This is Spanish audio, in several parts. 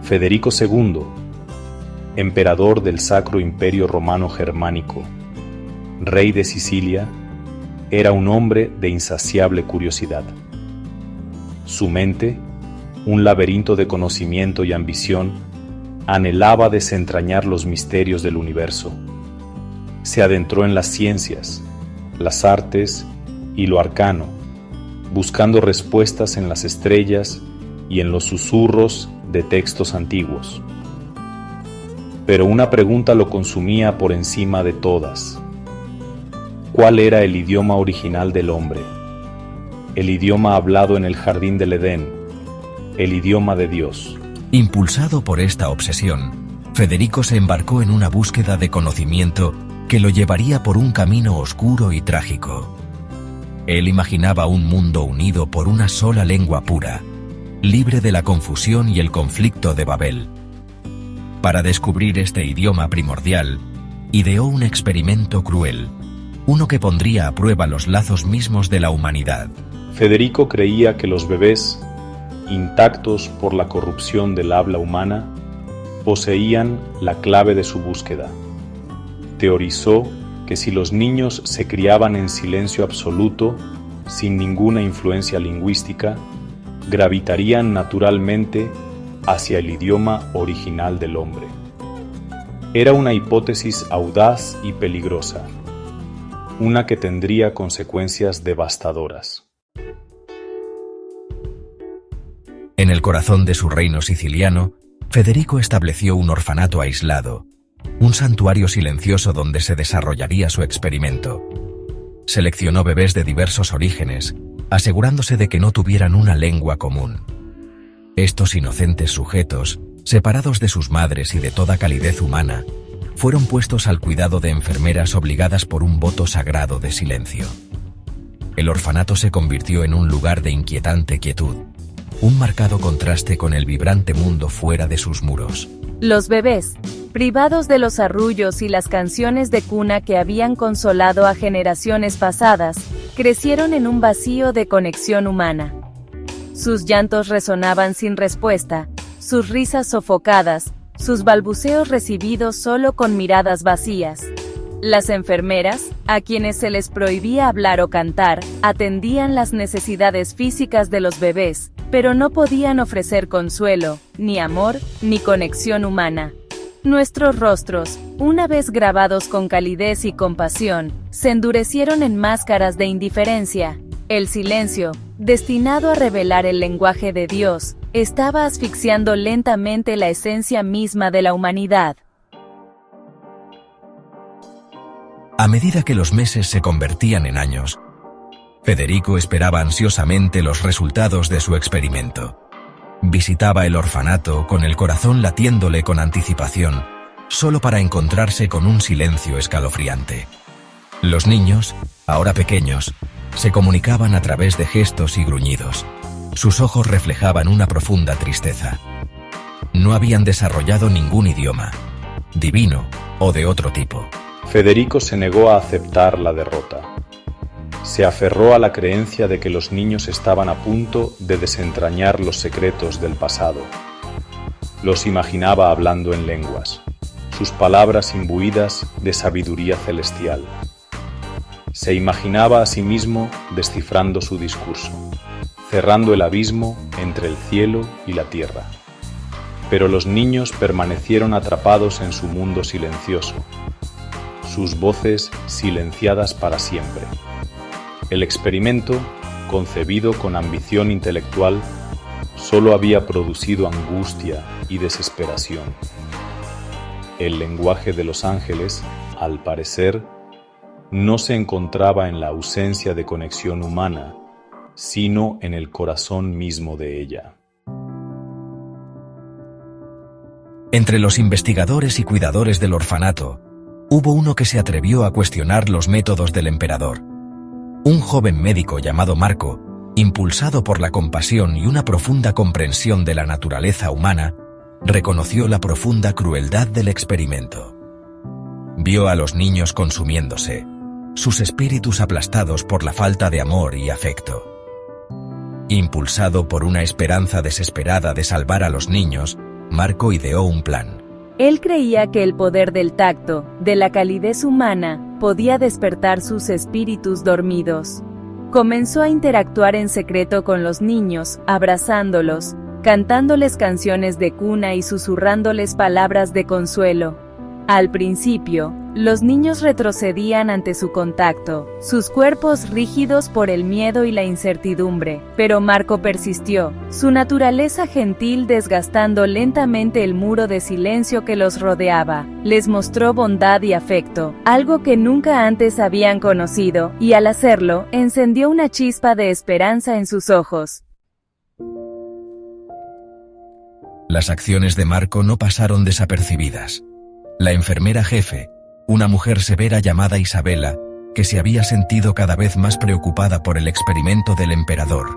Federico II, emperador del Sacro Imperio Romano Germánico, rey de Sicilia, era un hombre de insaciable curiosidad. Su mente, un laberinto de conocimiento y ambición, anhelaba desentrañar los misterios del universo. Se adentró en las ciencias, las artes y lo arcano, buscando respuestas en las estrellas y en los susurros de textos antiguos. Pero una pregunta lo consumía por encima de todas. ¿Cuál era el idioma original del hombre? El idioma hablado en el jardín del Edén, el idioma de Dios. Impulsado por esta obsesión, Federico se embarcó en una búsqueda de conocimiento que lo llevaría por un camino oscuro y trágico. Él imaginaba un mundo unido por una sola lengua pura, libre de la confusión y el conflicto de Babel. Para descubrir este idioma primordial, ideó un experimento cruel, uno que pondría a prueba los lazos mismos de la humanidad. Federico creía que los bebés, intactos por la corrupción del habla humana, poseían la clave de su búsqueda. Teorizó que si los niños se criaban en silencio absoluto, sin ninguna influencia lingüística, gravitarían naturalmente hacia el idioma original del hombre. Era una hipótesis audaz y peligrosa, una que tendría consecuencias devastadoras. En el corazón de su reino siciliano, Federico estableció un orfanato aislado, un santuario silencioso donde se desarrollaría su experimento. Seleccionó bebés de diversos orígenes, asegurándose de que no tuvieran una lengua común. Estos inocentes sujetos, separados de sus madres y de toda calidez humana, fueron puestos al cuidado de enfermeras obligadas por un voto sagrado de silencio. El orfanato se convirtió en un lugar de inquietante quietud, un marcado contraste con el vibrante mundo fuera de sus muros. Los bebés, privados de los arrullos y las canciones de cuna que habían consolado a generaciones pasadas, crecieron en un vacío de conexión humana. Sus llantos resonaban sin respuesta, sus risas sofocadas, sus balbuceos recibidos solo con miradas vacías. Las enfermeras, a quienes se les prohibía hablar o cantar, atendían las necesidades físicas de los bebés, pero no podían ofrecer consuelo, ni amor, ni conexión humana. Nuestros rostros, una vez grabados con calidez y compasión, se endurecieron en máscaras de indiferencia. El silencio, destinado a revelar el lenguaje de Dios, estaba asfixiando lentamente la esencia misma de la humanidad. A medida que los meses se convertían en años, Federico esperaba ansiosamente los resultados de su experimento. Visitaba el orfanato con el corazón latiéndole con anticipación, solo para encontrarse con un silencio escalofriante. Los niños, ahora pequeños, se comunicaban a través de gestos y gruñidos. Sus ojos reflejaban una profunda tristeza. No habían desarrollado ningún idioma, divino o de otro tipo. Federico se negó a aceptar la derrota. Se aferró a la creencia de que los niños estaban a punto de desentrañar los secretos del pasado. Los imaginaba hablando en lenguas, sus palabras imbuidas de sabiduría celestial. Se imaginaba a sí mismo descifrando su discurso, cerrando el abismo entre el cielo y la tierra. Pero los niños permanecieron atrapados en su mundo silencioso, sus voces silenciadas para siempre. El experimento, concebido con ambición intelectual, solo había producido angustia y desesperación. El lenguaje de los ángeles, al parecer, no se encontraba en la ausencia de conexión humana, sino en el corazón mismo de ella. Entre los investigadores y cuidadores del orfanato, hubo uno que se atrevió a cuestionar los métodos del emperador. Un joven médico llamado Marco, impulsado por la compasión y una profunda comprensión de la naturaleza humana, reconoció la profunda crueldad del experimento. Vio a los niños consumiéndose, sus espíritus aplastados por la falta de amor y afecto. Impulsado por una esperanza desesperada de salvar a los niños, Marco ideó un plan. Él creía que el poder del tacto, de la calidez humana, podía despertar sus espíritus dormidos. Comenzó a interactuar en secreto con los niños, abrazándolos, cantándoles canciones de cuna y susurrándoles palabras de consuelo. Al principio, los niños retrocedían ante su contacto, sus cuerpos rígidos por el miedo y la incertidumbre, pero Marco persistió, su naturaleza gentil desgastando lentamente el muro de silencio que los rodeaba. Les mostró bondad y afecto, algo que nunca antes habían conocido, y al hacerlo, encendió una chispa de esperanza en sus ojos. Las acciones de Marco no pasaron desapercibidas. La enfermera jefe, una mujer severa llamada Isabela, que se había sentido cada vez más preocupada por el experimento del emperador,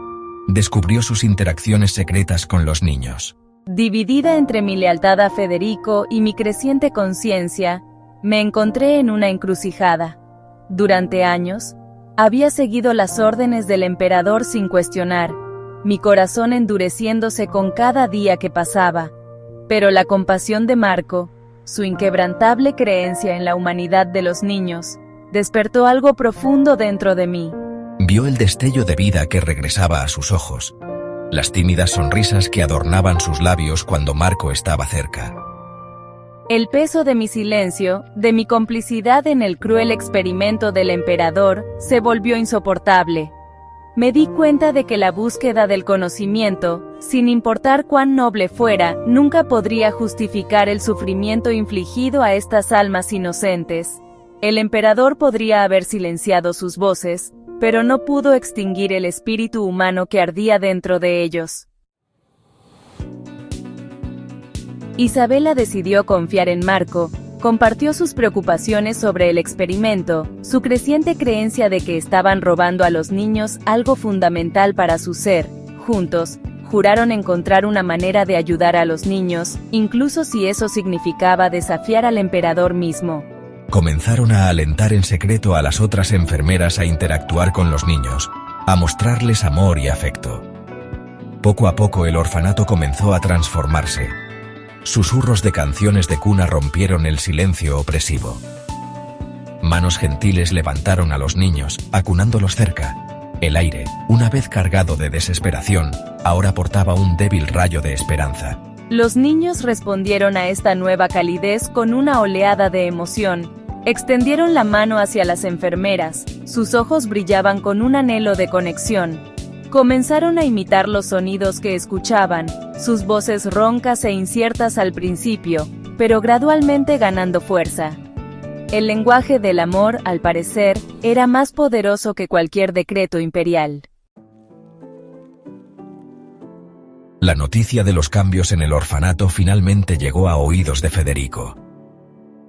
descubrió sus interacciones secretas con los niños. Dividida entre mi lealtad a Federico y mi creciente conciencia, me encontré en una encrucijada. Durante años, había seguido las órdenes del emperador sin cuestionar, mi corazón endureciéndose con cada día que pasaba. Pero la compasión de Marco, su inquebrantable creencia en la humanidad de los niños, despertó algo profundo dentro de mí. Vio el destello de vida que regresaba a sus ojos, las tímidas sonrisas que adornaban sus labios cuando Marco estaba cerca. El peso de mi silencio, de mi complicidad en el cruel experimento del emperador, se volvió insoportable. Me di cuenta de que la búsqueda del conocimiento, sin importar cuán noble fuera, nunca podría justificar el sufrimiento infligido a estas almas inocentes. El emperador podría haber silenciado sus voces, pero no pudo extinguir el espíritu humano que ardía dentro de ellos. Isabela decidió confiar en Marco. Compartió sus preocupaciones sobre el experimento, su creciente creencia de que estaban robando a los niños algo fundamental para su ser. Juntos, juraron encontrar una manera de ayudar a los niños, incluso si eso significaba desafiar al emperador mismo. Comenzaron a alentar en secreto a las otras enfermeras a interactuar con los niños, a mostrarles amor y afecto. Poco a poco el orfanato comenzó a transformarse. Susurros de canciones de cuna rompieron el silencio opresivo. Manos gentiles levantaron a los niños, acunándolos cerca. El aire, una vez cargado de desesperación, ahora portaba un débil rayo de esperanza. Los niños respondieron a esta nueva calidez con una oleada de emoción. Extendieron la mano hacia las enfermeras, sus ojos brillaban con un anhelo de conexión. Comenzaron a imitar los sonidos que escuchaban, sus voces roncas e inciertas al principio, pero gradualmente ganando fuerza. El lenguaje del amor, al parecer, era más poderoso que cualquier decreto imperial. La noticia de los cambios en el orfanato finalmente llegó a oídos de Federico.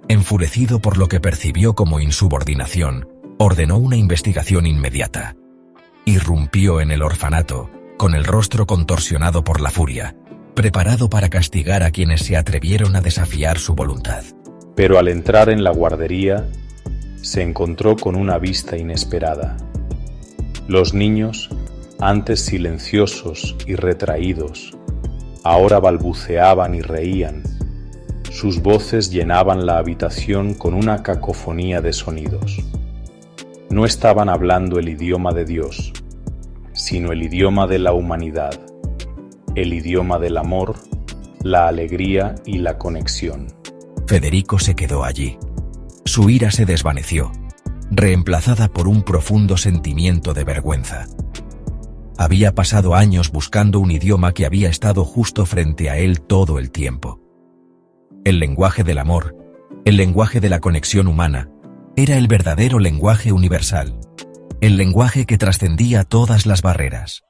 Enfurecido por lo que percibió como insubordinación, ordenó una investigación inmediata. Irrumpió en el orfanato, con el rostro contorsionado por la furia, preparado para castigar a quienes se atrevieron a desafiar su voluntad. Pero al entrar en la guardería, se encontró con una vista inesperada. Los niños, antes silenciosos y retraídos, ahora balbuceaban y reían. Sus voces llenaban la habitación con una cacofonía de sonidos. No estaban hablando el idioma de Dios, sino el idioma de la humanidad, el idioma del amor, la alegría y la conexión. Federico se quedó allí. Su ira se desvaneció, reemplazada por un profundo sentimiento de vergüenza. Había pasado años buscando un idioma que había estado justo frente a él todo el tiempo. El lenguaje del amor, el lenguaje de la conexión humana, era el verdadero lenguaje universal, el lenguaje que trascendía todas las barreras.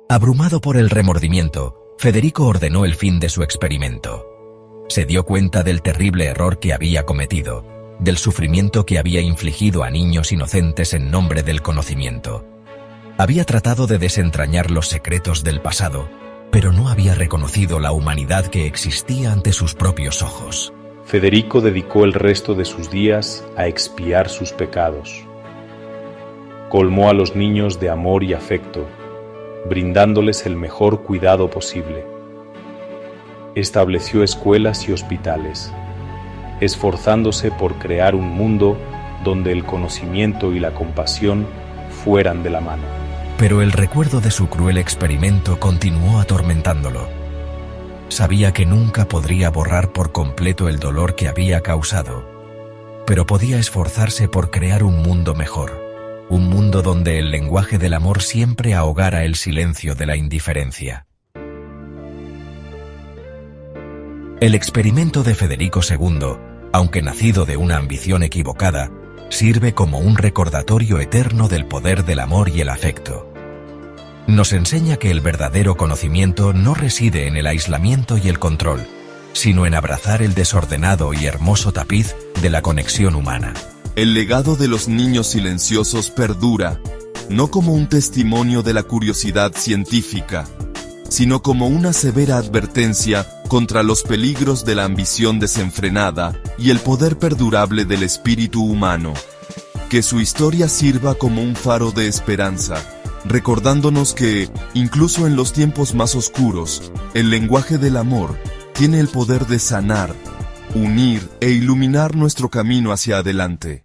Abrumado por el remordimiento, Federico ordenó el fin de su experimento. Se dio cuenta del terrible error que había cometido, del sufrimiento que había infligido a niños inocentes en nombre del conocimiento. Había tratado de desentrañar los secretos del pasado, pero no había reconocido la humanidad que existía ante sus propios ojos. Federico dedicó el resto de sus días a expiar sus pecados. Colmó a los niños de amor y afecto, brindándoles el mejor cuidado posible. Estableció escuelas y hospitales, esforzándose por crear un mundo donde el conocimiento y la compasión fueran de la mano. Pero el recuerdo de su cruel experimento continuó atormentándolo. Sabía que nunca podría borrar por completo el dolor que había causado, pero podía esforzarse por crear un mundo mejor, un mundo donde el lenguaje del amor siempre ahogara el silencio de la indiferencia. El experimento de Federico II, aunque nacido de una ambición equivocada, sirve como un recordatorio eterno del poder del amor y el afecto. Nos enseña que el verdadero conocimiento no reside en el aislamiento y el control, sino en abrazar el desordenado y hermoso tapiz de la conexión humana. El legado de los niños silenciosos perdura, no como un testimonio de la curiosidad científica, sino como una severa advertencia contra los peligros de la ambición desenfrenada y el poder perdurable del espíritu humano. Que su historia sirva como un faro de esperanza, recordándonos que, incluso en los tiempos más oscuros, el lenguaje del amor tiene el poder de sanar, unir e iluminar nuestro camino hacia adelante.